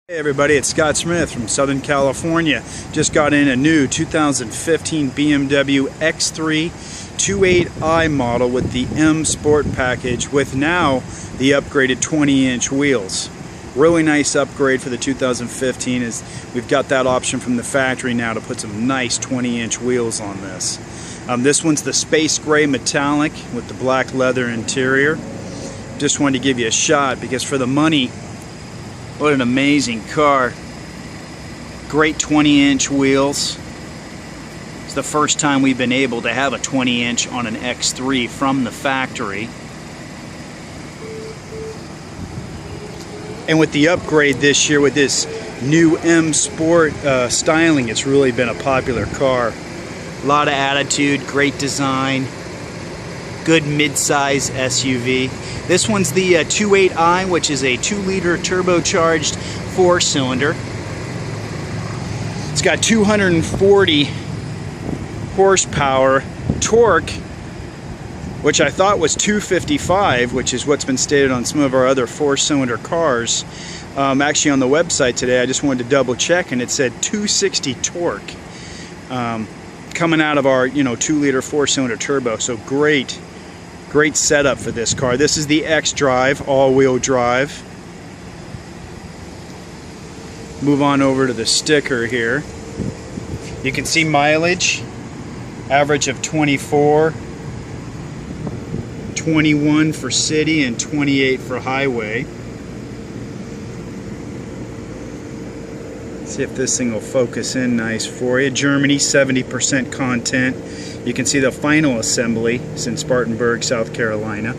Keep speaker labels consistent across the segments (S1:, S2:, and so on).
S1: Hey everybody, it's Scott Smith from Southern California. Just got in a new 2015 BMW X3 28i model with the M Sport package with now the upgraded 20-inch wheels. Really nice upgrade for the 2015 is we've got that option from the factory now to put some nice 20-inch wheels on this. This one's the space gray metallic with the black leather interior. Just wanted to give you a shot because for the money, what an amazing car. Great 20-inch wheels. It's the first time we've been able to have a 20-inch on an X3 from the factory. And with the upgrade this year with this new M Sport styling, it's really been a popular car. A lot of attitude, great design, good mid-size SUV. This one's the 28i, which is a 2-liter turbocharged 4-cylinder. It's got 240 horsepower, torque, which I thought was 255, which is what's been stated on some of our other 4-cylinder cars. Actually on the website today, I just wanted to double check, and it said 260 torque coming out of our 2-liter 4-cylinder turbo. So great setup for this car. This is the Xdrive all-wheel drive. Move on over to the sticker here. You can see mileage, average of 24, 21 for city and 28 for highway. See if this thing will focus in nice for you. Germany, 70% content. You can see the final assembly. It's in Spartanburg, South Carolina.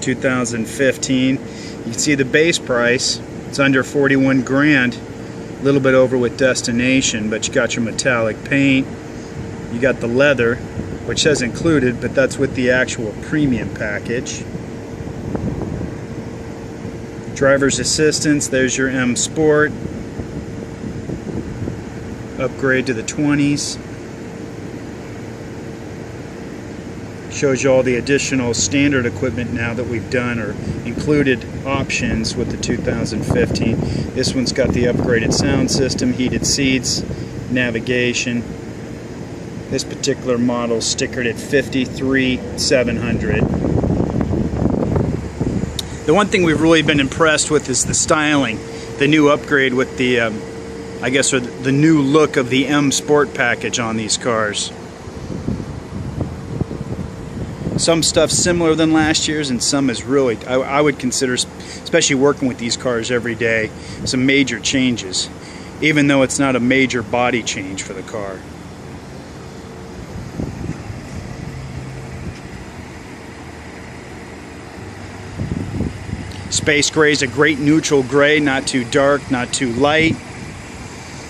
S1: 2015. You can see the base price. It's under 41 grand. A little bit over with destination, but you got your metallic paint. You got the leather, which says included, but that's with the actual premium package. Driver's assistance, there's your M Sport. Upgrade to the 20s. Shows you all the additional standard equipment now that we've done or included options with the 2015. This one's got the upgraded sound system, heated seats, navigation. This particular model stickered at 53,700. The one thing we've really been impressed with is the styling. The new upgrade with the, I guess, or the new look of the M Sport package on these cars. Some stuff similar than last year's, and some is really, I would consider, especially working with these cars every day, some major changes, even though it's not a major body change for the car. Space gray is a great neutral gray, not too dark, not too light.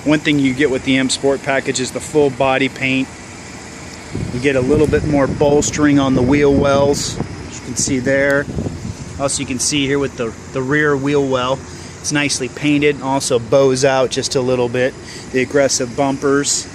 S1: One thing you get with the M Sport package is the full body paint. You get a little bit more bolstering on the wheel wells, as you can see there. Also, you can see here with the rear wheel well, it's nicely painted. Also bows out just a little bit. The aggressive bumpers.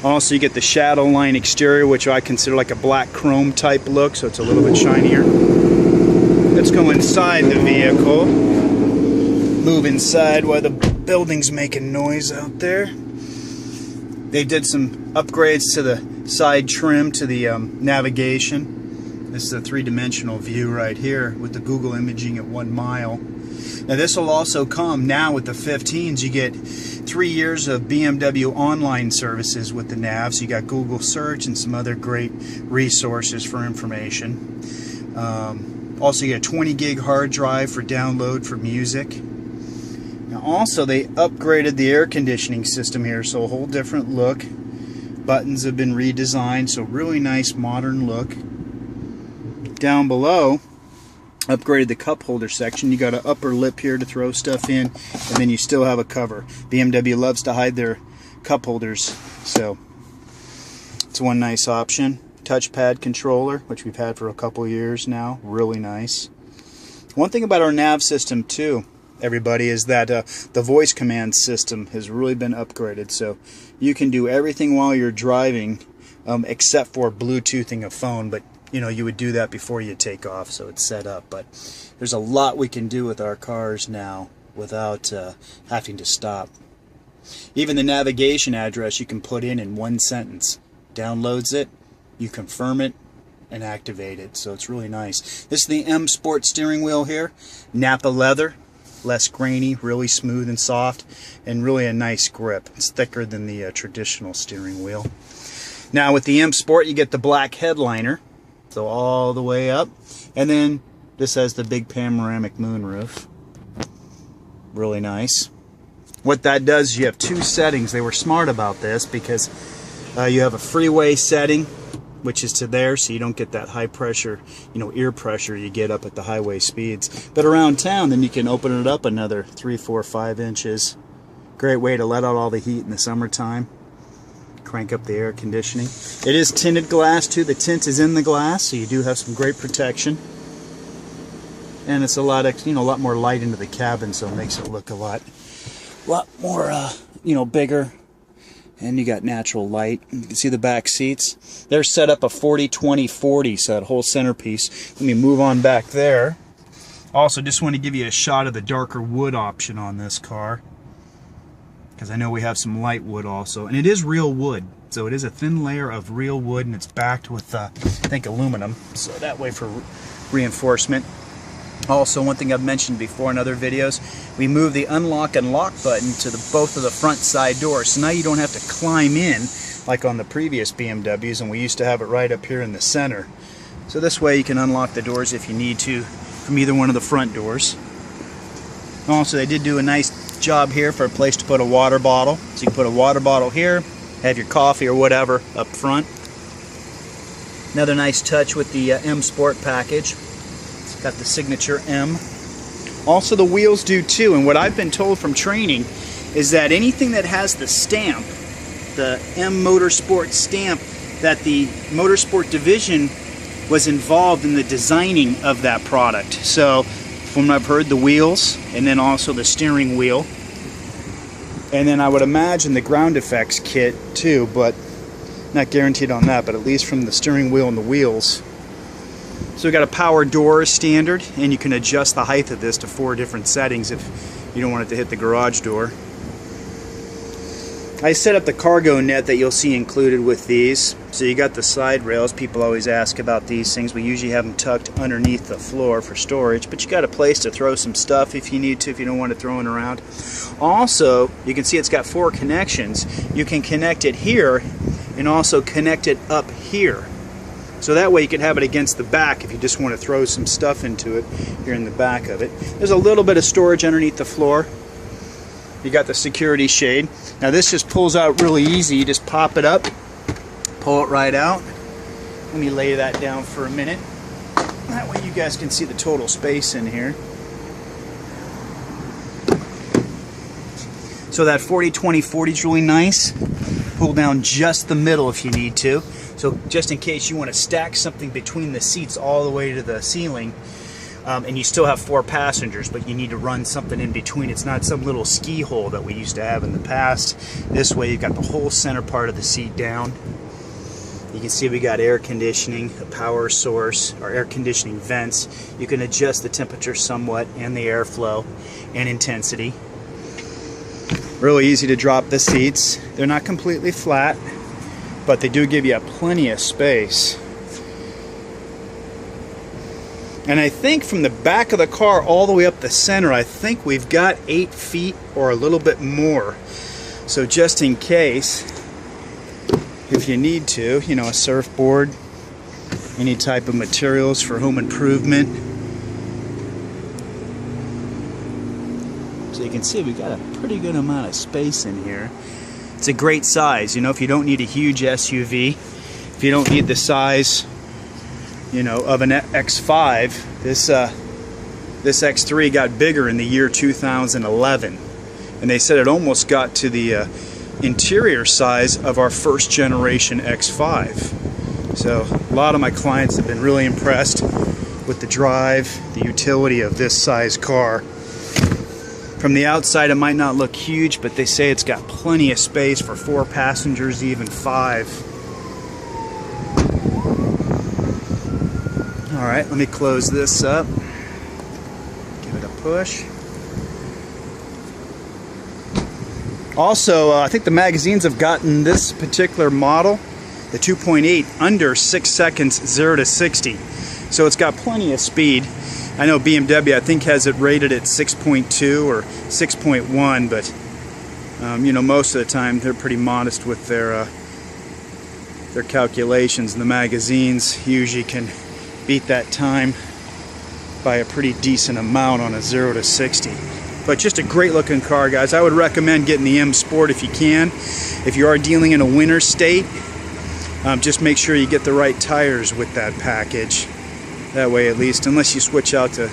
S1: Also, you get the shadow line exterior, which I consider like a black chrome type look, so it's a little bit shinier. Let's go inside the vehicle. Move inside while the building's making noise out there. They did some upgrades to the side trim, to the navigation. This is a 3-dimensional view right here with the Google imaging at 1 mile. Now this will also come now with the 15s. You get 3 years of BMW online services with the nav. So you got Google search and some other great resources for information. Also, you get a 20 gig hard drive for download for music. Now also, they upgraded the air conditioning system here, so a whole different look. Buttons have been redesigned, so really nice modern look. Down below, upgraded the cup holder section. You got an upper lip here to throw stuff in, and then you still have a cover. BMW loves to hide their cup holders, so it's one nice option. Touchpad controller, which we've had for a couple years now. Really nice. One thing about our nav system too, everybody, is that the voice command system has really been upgraded, so you can do everything while you're driving except for Bluetoothing a phone, but you know, you would do that before you take off, so it's set up. But there's a lot we can do with our cars now without having to stop. Even the navigation address you can put in one sentence. Downloads it, you confirm it, and activate it. So it's really nice. This is the M Sport steering wheel here. Napa leather, less grainy, really smooth and soft, and really a nice grip. It's thicker than the traditional steering wheel. Now with the M Sport you get the black headliner, so all the way up, and then this has the big panoramic moonroof. Really nice. What that does is you have two settings. They were smart about this because you have a freeway setting, which is to there, so you don't get that high pressure, you know, ear pressure you get up at the highway speeds. But around town, then you can open it up another 3, 4, 5 inches. Great way to let out all the heat in the summertime. Crank up the air conditioning. It is tinted glass too. The tint is in the glass, so you do have some great protection. And it's a lot, you know, a lot more light into the cabin, so it makes it look a lot more, you know, bigger. And you got natural light. You can see the back seats. They're set up a 40-20-40, so that whole centerpiece. Let me move on back there. Also, just want to give you a shot of the darker wood option on this car, because I know we have some light wood also. And it is real wood, so it is a thin layer of real wood, and it's backed with, I think, aluminum, so that way for reinforcement. Also, one thing I've mentioned before in other videos, we move the unlock and lock button to both of the front side doors. So now you don't have to climb in like on the previous BMWs, and we used to have it right up here in the center. So this way you can unlock the doors if you need to from either one of the front doors. Also, they did do a nice job here for a place to put a water bottle. So you can put a water bottle here, have your coffee or whatever up front. Another nice touch with the M Sport package. Got the signature M. Also the wheels do too, and what I've been told from training is that anything that has the stamp, the M Motorsport stamp, that the Motorsport division was involved in the designing of that product. So from what I've heard, the wheels, and then also the steering wheel, and then I would imagine the ground effects kit too, but not guaranteed on that, but at least from the steering wheel and the wheels. So we've got a power door standard, and you can adjust the height of this to 4 different settings if you don't want it to hit the garage door. I set up the cargo net that you'll see included with these. So you got the side rails. People always ask about these things. We usually have them tucked underneath the floor for storage, but you got a place to throw some stuff if you need to, if you don't want it thrown around. Also, you can see it's got 4 connections. You can connect it here and also connect it up here. So that way you can have it against the back if you just want to throw some stuff into it here in the back of it. There's a little bit of storage underneath the floor. You got the security shade. Now this just pulls out really easy. You just pop it up, pull it right out. Let me lay that down for a minute. That way you guys can see the total space in here. So that 40-20-40 is really nice. Pull down just the middle if you need to. So just in case you want to stack something between the seats all the way to the ceiling, and you still have 4 passengers, but you need to run something in between. It's not some little ski hole that we used to have in the past. This way you've got the whole center part of the seat down. You can see we got air conditioning, a power source, or air conditioning vents. You can adjust the temperature somewhat and the airflow and intensity. Really easy to drop the seats. They're not completely flat, but they do give you plenty of space. And I think from the back of the car all the way up the center, I think we've got 8 feet or a little bit more. So just in case, if you need to, you know, a surfboard, any type of materials for home improvement. So you can see we've got a pretty good amount of space in here. It's a great size, you know, if you don't need a huge SUV, if you don't need the size, you know, of an X5, this X3 got bigger in the year 2011, and they said it almost got to the interior size of our first generation X5. So a lot of my clients have been really impressed with the drive, the utility of this size car. From the outside it might not look huge, but they say it's got plenty of space for 4 passengers, even 5. Alright, let me close this up. Give it a push. Also, I think the magazines have gotten this particular model, the 2.8, under 6 seconds 0 to 60. So it's got plenty of speed. I know BMW, I think, has it rated at 6.2 or 6.1, but you know, most of the time they're pretty modest with their calculations. And the magazines usually can beat that time by a pretty decent amount on a 0 to 60. But just a great looking car, guys. I would recommend getting the M Sport if you can. If you are dealing in a winter state, just make sure you get the right tires with that package. That way, at least, unless you switch out to,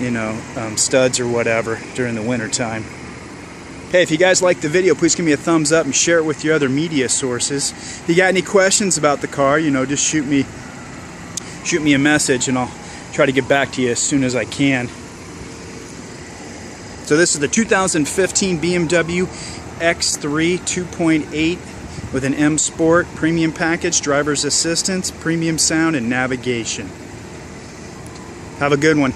S1: you know, studs or whatever during the winter time. Hey, if you guys like the video, please give me a thumbs up and share it with your other media sources. If you got any questions about the car, you know, just shoot me a message and I'll try to get back to you as soon as I can. So this is the 2015 BMW X3 2.8 with an M Sport premium package, driver's assistance, premium sound, and navigation. Have a good one.